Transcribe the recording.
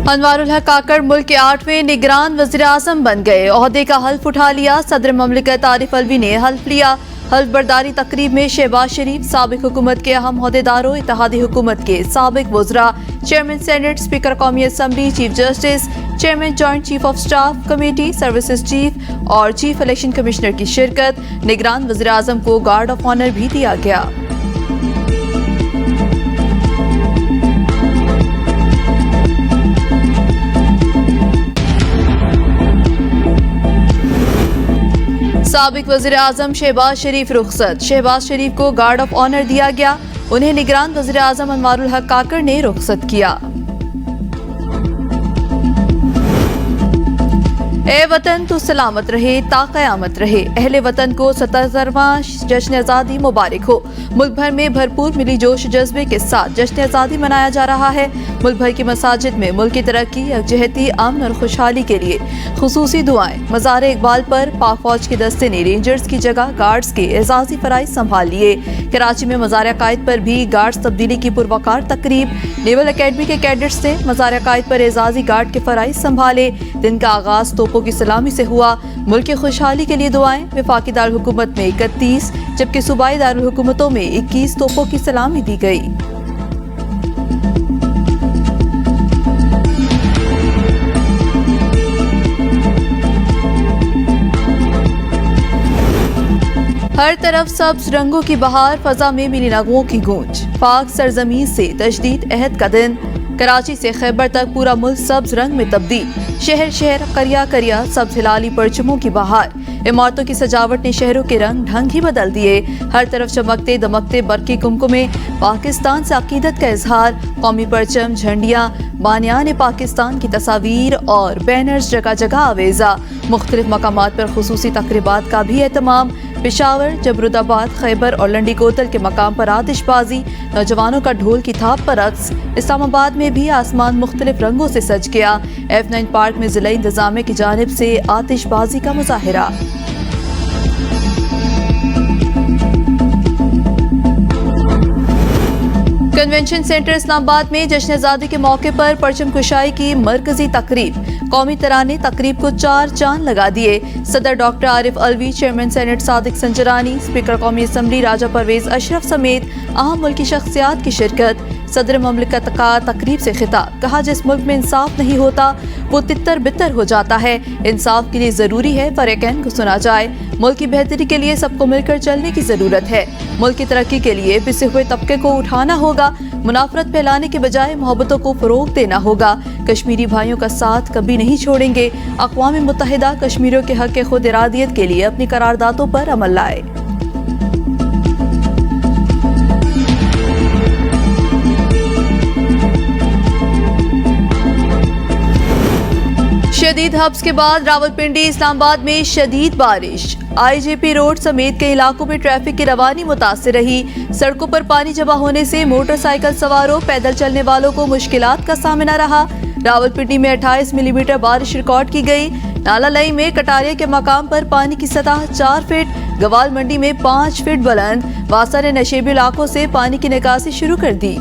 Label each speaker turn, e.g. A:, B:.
A: अनवारुल हक काकड़ मुल्क के 8वें निगरान वज़ीर-ए-आज़म बन गए। ओहदे का हल्फ उठा लिया। सदर ममलिकत आरिफ अलवी ने हल्फ लिया। हल्फ बर्दारी तकरीब में शहबाज शरीफ, साबिक हुकूमत के अहम ओहदेदारों, इत्तेहादी हुकूमत के साबिक वज़रा, चेयरमैन सेनेट, स्पीकर कौमी assembly, chief justice, chairman joint chief of staff committee, services chief और चीफ इलेक्शन कमिश्नर की शिरकत। निगरान वज़ीर-ए-आज़म को गार्ड ऑफ ऑनर भी दिया गया। साबिक वज़ीर-ए-आज़म शहबाज शरीफ रुखसत। शहबाज शरीफ को गार्ड ऑफ ऑनर दिया गया। उन्हें निगरान वज़ीर-ए-आज़म अनवारुल हक काकड़ ने रुखसत किया। ए वतन तो सलामत रहे, ता क़यामत रहे। अहले वतन को 77वां जश्न आज़ादी मुबारक हो। मुल्क भर में भरपूर मिली जोश जज्बे के साथ जश्न आज़ादी मनाया जा रहा है। मुल्क भर की मसाजिद में मुल्क की तरक्की, यकजहती, अमन और खुशहाली के लिए खुसूसी दुआएं। मज़ार इकबाल पर पाक फौज के दस्ते ने रेंजर्स की जगह गार्ड्स के एजाजी फराइज संभाल लिए। कराची में मज़ार अकायद पर भी गार्ड्स तब्दीली की पुरवकार तकरीब। नेवल अकेडमी के कैडेट्स ने मज़ार अकायद पर एजाजी गार्ड के फराइज संभाले। दिन का आगाज तोपों की सलामी से हुआ। मुल्क की खुशहाली के लिए दुआएं। वफाकी दारुल हुकूमत में 31 जबकि सूबाई दारुल हुकूमतों में 21 तोपों की सलामी दी गई। हर तरफ सब्ज रंगों की बहार, फजा में मिली नगमों की गूंज। पाक सरजमीन से तजदीद अहद का दिन। कराची से खैबर तक पूरा मुल्क सब्ज रंग में तब्दील। शहर शहर, करिया करिया सब्ज हिलाली परचमों की बहार। इमारतों की सजावट ने शहरों के रंग ढंग ही बदल दिए। हर तरफ चमकते दमकते बरकी कुमकुमे। पाकिस्तान से अकीदत का इजहार। कौमी परचम, झंडियाँ, बानियान पाकिस्तान की तस्वीर और बैनर्स जगह जगह आवेजा। मुख्तलिफ मकामात पर खुसूसी तकरीबात का भी एहतमाम। पेशावर, जबरुदाबाद, खैबर और लंडी कोतल के मकाम पर आतिशबाजी। नौजवानों का ढोल की थाप पर रक्स। इस्लामाबाद में भी आसमान मुख्तलिफ रंगों से सज गया। F9 पार्क में जिला इंतजामिया की जानिब से आतिशबाजी का मुजाहिरा। कन्वेंशन सेंटर इस्लामाबाद में जश्न आज़ादी के मौके पर परचम कुशाई की मरकजी तकरीब। कौमी तराने तकरीब को 4 चांद लगा दिए। सदर doctor Arif Alvi, chairman senate Sadiq Sanjrani, speaker कौमी असम्बली राजा परवेज अशरफ समेत अहम मुल्की शख्सियात की शिरकत। सदर ममलिकत का तकरीब से खिताब। कहा, जिस मुल्क में इंसाफ नहीं होता वो तितर बितर हो जाता है। इंसाफ के लिए जरूरी है फरीकैन को सुना जाए। मुल्क की बेहतरी के लिए सबको मिलकर चलने की जरूरत है। मुल्क की तरक्की के लिए पिसे हुए तबके को उठाना होगा। मुनाफरत फैलाने के बजाय मोहब्बतों को फरोग देना होगा। कश्मीरी भाइयों का साथ कभी नहीं छोड़ेंगे। अक़वाम मुत्तहिदा कश्मीरियों के हक खुद इरादियत के लिए अपनी करारदादों पर अमल लाए। शदीद हब्स के बाद रावलपिंडी, इस्लामाबाद में शदीद बारिश। IJP रोड समेत कई इलाकों में ट्रैफिक की रवानी मुतासिर रही। सड़कों पर पानी जमा होने से मोटरसाइकिल सवारों, पैदल चलने वालों को मुश्किलात का सामना रहा। रावलपिंडी में 28 मिलीमीटर बारिश रिकॉर्ड की गई। नाला लई में कटारिया के मकाम पर पानी की सतह 4 फीट, गवाल मंडी में 5 फीट बुलंद। वासा ने नशेबी इलाकों से पानी की निकासी शुरू कर दी।